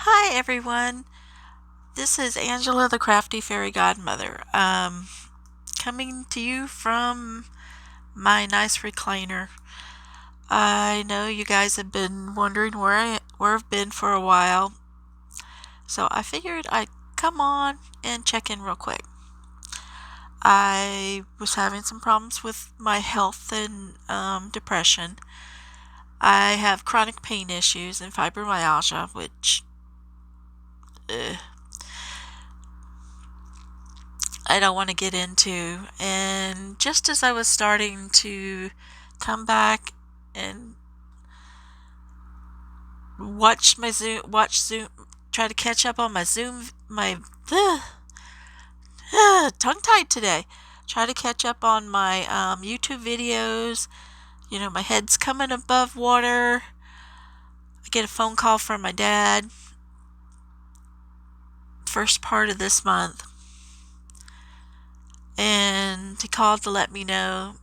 Hi everyone, this is Angela the Crafty Fairy Godmother, coming to you from my nice recliner. I know you guys have been wondering where I've been for a while, so I figured I'd come on and check in real quick. I was having some problems with my health and depression. I have chronic pain issues and fibromyalgia, which uh, I don't want to get into. And just as I was starting to come back and watch Zoom, try to catch up on my Zoom, my tongue tied today. Try to catch up on my YouTube videos. You know, my head's coming above water. I get a phone call from my dad first part of this month, and he called to let me know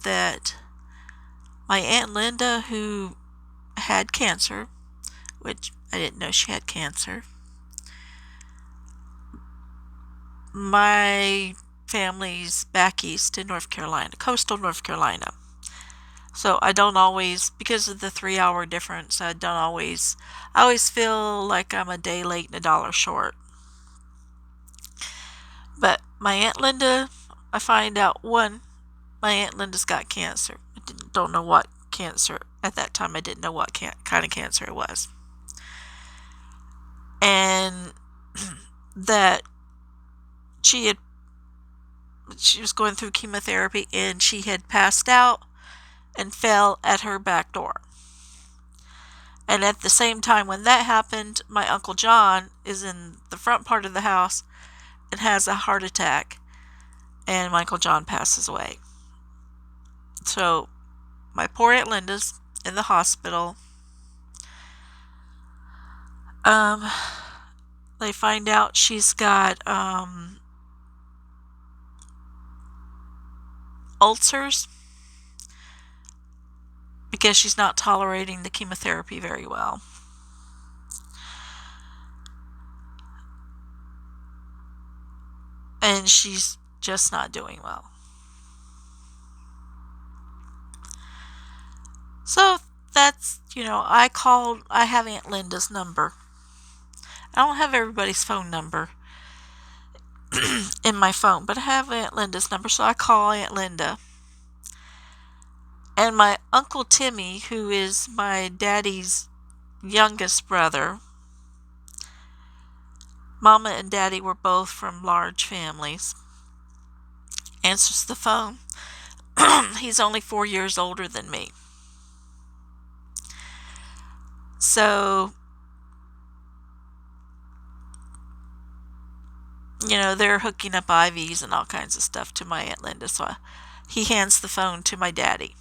that my Aunt Linda, who had cancer, which I didn't know she had cancer. My family's back east in North Carolina, coastal North Carolina. So I don't always, because of the 3 hour difference, I always feel like I'm a day late and a dollar short. But my Aunt Linda, I find out my Aunt Linda's got cancer. Don't know what cancer. At that time, I didn't know what kind of cancer it was. And that she was going through chemotherapy and she had passed out and fell at her back door. And at the same time when that happened, my Uncle John is in the front part of the house and has a heart attack, and my Uncle John passes away. So my poor Aunt Linda's in the hospital. They find out she's got ulcers because she's not tolerating the chemotherapy very well. And she's just not doing well. So that's, I have Aunt Linda's number. I don't have everybody's phone number in my phone, but I have Aunt Linda's number, so I call Aunt Linda. And my Uncle Timmy, who is my daddy's youngest brother, Mama and Daddy were both from large families, answers the phone. He's only 4 years older than me. So, they're hooking up IVs and all kinds of stuff to my Aunt Linda. So he hands the phone to my daddy.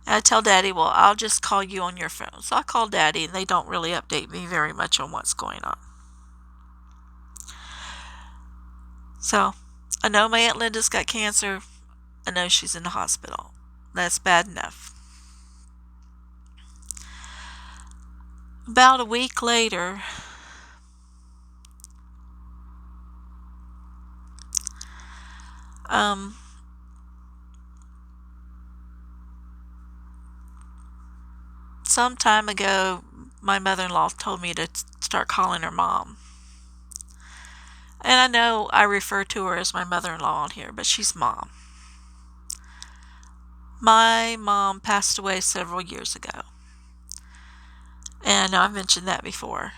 And I tell Daddy, well, I'll just call you on your phone. So I call Daddy, and they don't really update me very much on what's going on. So I know my Aunt Linda's got cancer. I know she's in the hospital. That's bad enough. About a week later, some time ago, my mother-in-law told me to start calling her mom. And I know I refer to her as my mother-in-law on here, but she's Mom. My mom passed away several years ago. And I know I've mentioned that before.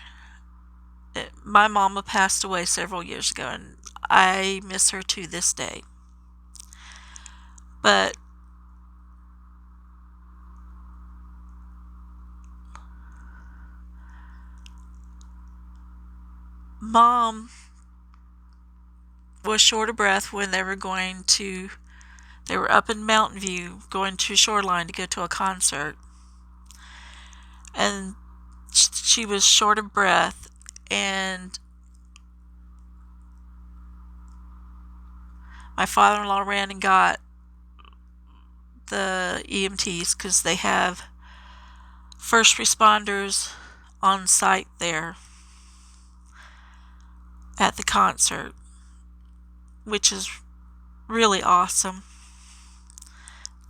My mama passed away several years ago, and I miss her to this day. But Mom was short of breath when they were up in Mountain View going to Shoreline to go to a concert. And she was short of breath, and my father-in-law ran and got the EMTs because they have first responders on site there. at the concert, which is really awesome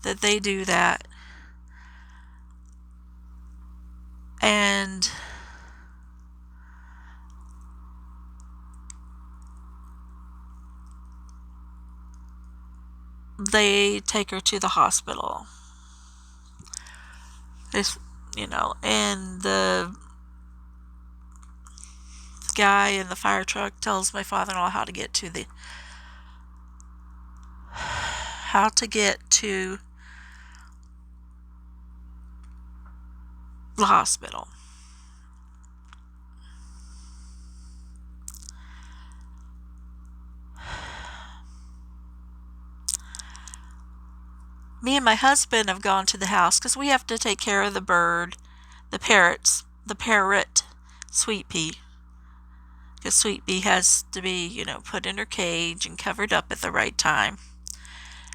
that they do that. And they take her to the hospital. This, and the guy in the fire truck tells my father-in-law how to get to the hospital. Me and my husband have gone to the house because we have to take care of the bird, the parrot, Sweet Pea. Because Sweet Pea has to be, put in her cage and covered up at the right time.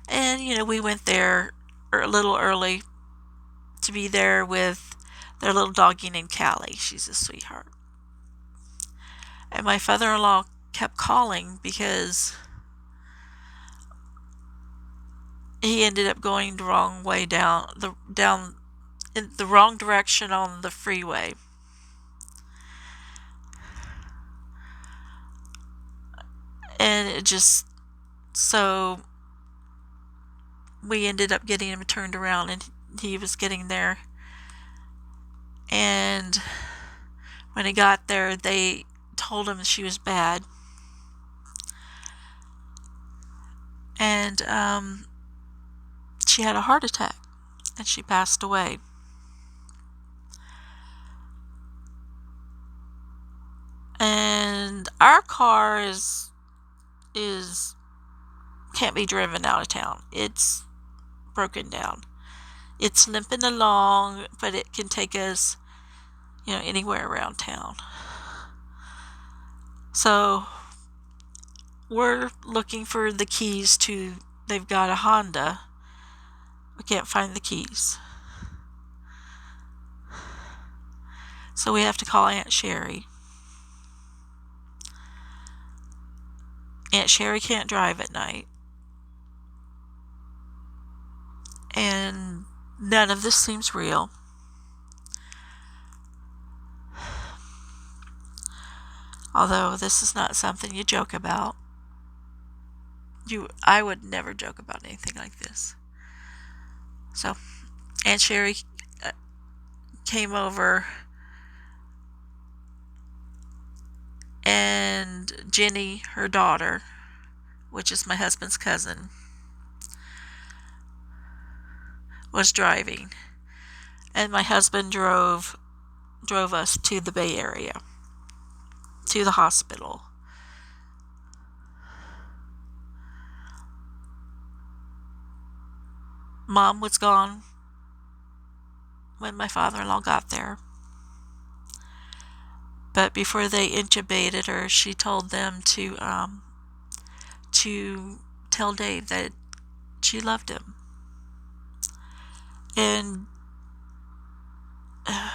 And, we went there a little early to be there with their little doggy named Callie. She's a sweetheart. And my father-in-law kept calling because he ended up going the wrong way down in the wrong direction on the freeway. And so we ended up getting him turned around, and he was getting there. And when he got there, they told him she was bad. And she had a heart attack, and she passed away. And our car is can't be driven out of town. It's broken down. It's limping along, but it can take us, anywhere around town. So we're looking for the keys to, they've got a Honda. We can't find the keys. So we have to call Aunt Sheree. Aunt Sheree can't drive at night. And none of this seems real. Although this is not something you joke about. I would never joke about anything like this. So, Aunt Sheree came over, and Ginny, her daughter, which is my husband's cousin, was driving. And my husband drove us to the Bay Area, to the hospital. Mom was gone when my father-in-law got there. But before they intubated her, she told them to tell Dave that she loved him. And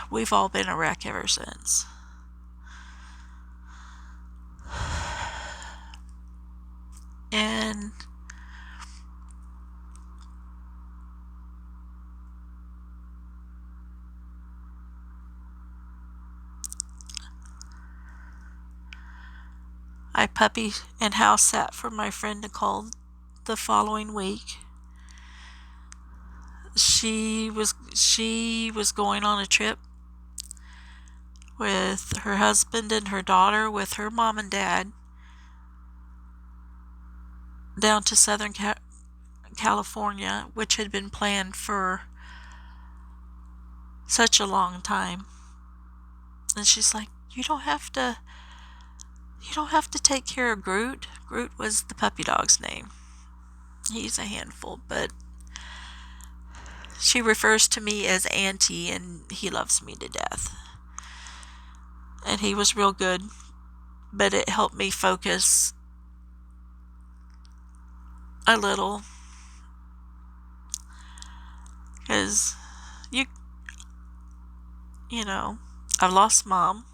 we've all been a wreck ever since. And I puppy and house sat for my friend Nicole the following week. She was going on a trip with her husband and her daughter with her mom and dad down to Southern California, which had been planned for such a long time. And she's like, you don't have to take care of Groot. Groot was the puppy dog's name. He's a handful, but she refers to me as Auntie, and he loves me to death. And he was real good, but it helped me focus a little. Because I've lost Mom.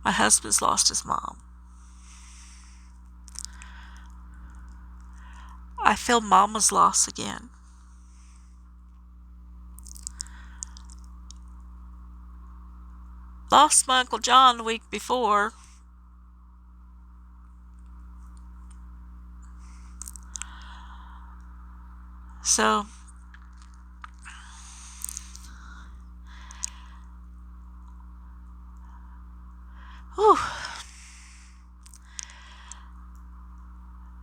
My husband's lost his mom. I feel Mama's loss again. Lost my Uncle John the week before. So, whew,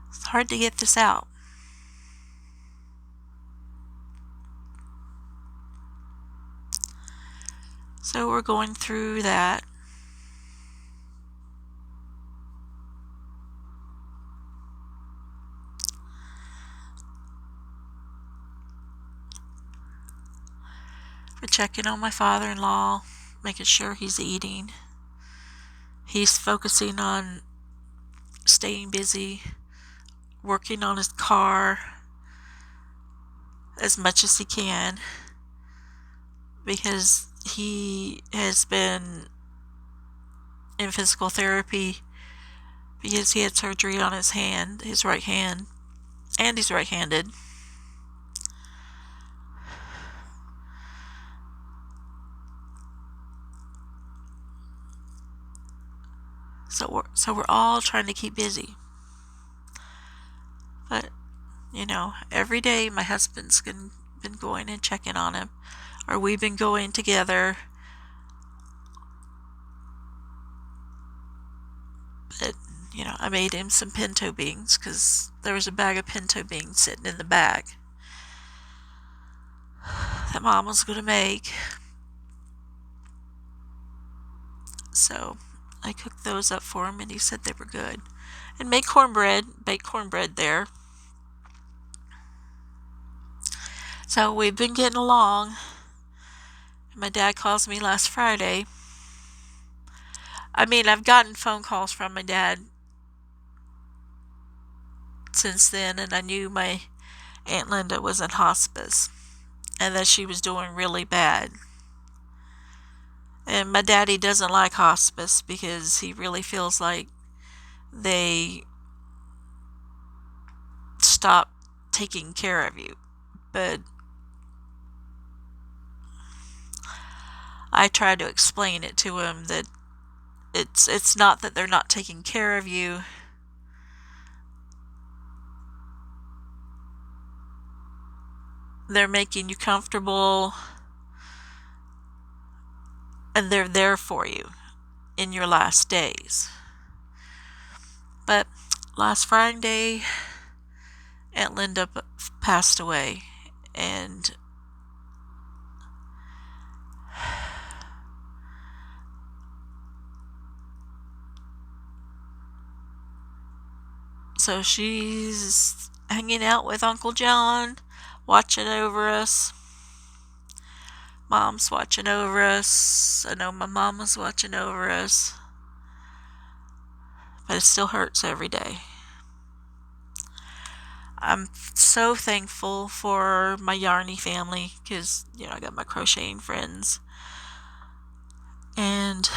it's hard to get this out. So we're going through that. We're checking on my father-in-law, making sure he's eating. He's focusing on staying busy, working on his car as much as he can, because he has been in physical therapy because he had surgery on his hand, his right hand, and he's right-handed. So we're all trying to keep busy. But, every day my husband's been going and checking on him, or we've been going together. But, I made him some pinto beans because there was a bag of pinto beans sitting in the bag that Mom was going to make. So I cooked those up for him, and he said they were good. And made baked cornbread there. So we've been getting along. My dad calls me last Friday. I've gotten phone calls from my dad since then, and I knew my Aunt Linda was in hospice and that she was doing really bad. And my daddy doesn't like hospice because he really feels like they stop taking care of you. But I try to explain it to him that it's not that they're not taking care of you. They're making you comfortable, and they're there for you in your last days. But last Friday, Aunt Linda passed away, and so she's hanging out with Uncle John, watching over us. Mom's watching over us. I know my mama's watching over us. But it still hurts every day. I'm so thankful for my yarny family because, I got my crocheting friends and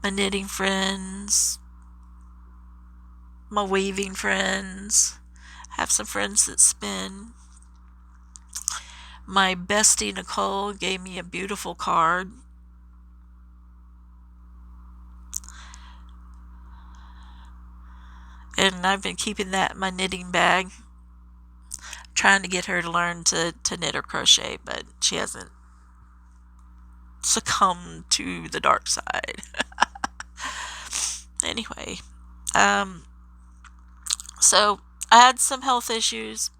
my knitting friends, my weaving friends. I have some friends that spin. My bestie Nicole gave me a beautiful card. And I've been keeping that in my knitting bag, trying to get her to learn to knit or crochet, but she hasn't succumbed to the dark side. Anyway, so I had some health issues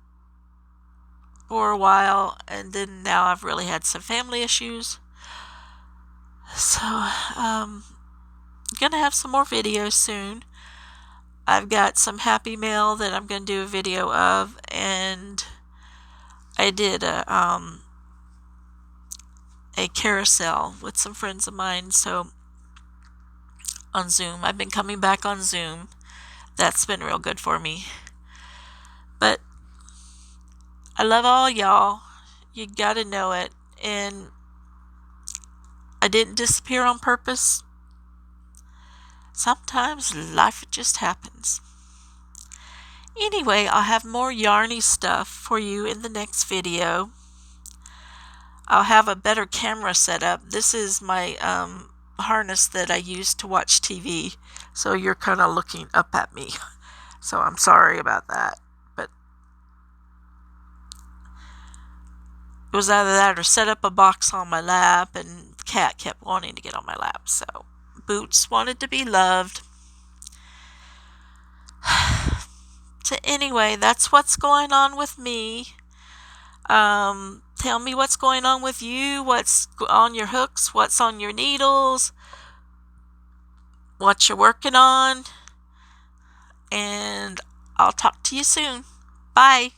for a while, and then now I've really had some family issues. So, gonna have some more videos soon. I've got some Happy Mail that I'm gonna do a video of, and I did a carousel with some friends of mine, so on Zoom. I've been coming back on Zoom. That's been real good for me. But I love all y'all. You gotta know it. And I didn't disappear on purpose. Sometimes life just happens. Anyway, I'll have more yarny stuff for you in the next video. I'll have a better camera set up. This is my harness that I use to watch TV, so you're kind of looking up at me. So I'm sorry about that. But it was either that or set up a box on my lap, and the cat kept wanting to get on my lap. So Boots wanted to be loved. So anyway, that's what's going on with me. Tell me what's going on with you, what's on your hooks, what's on your needles, what you're working on, and I'll talk to you soon. Bye.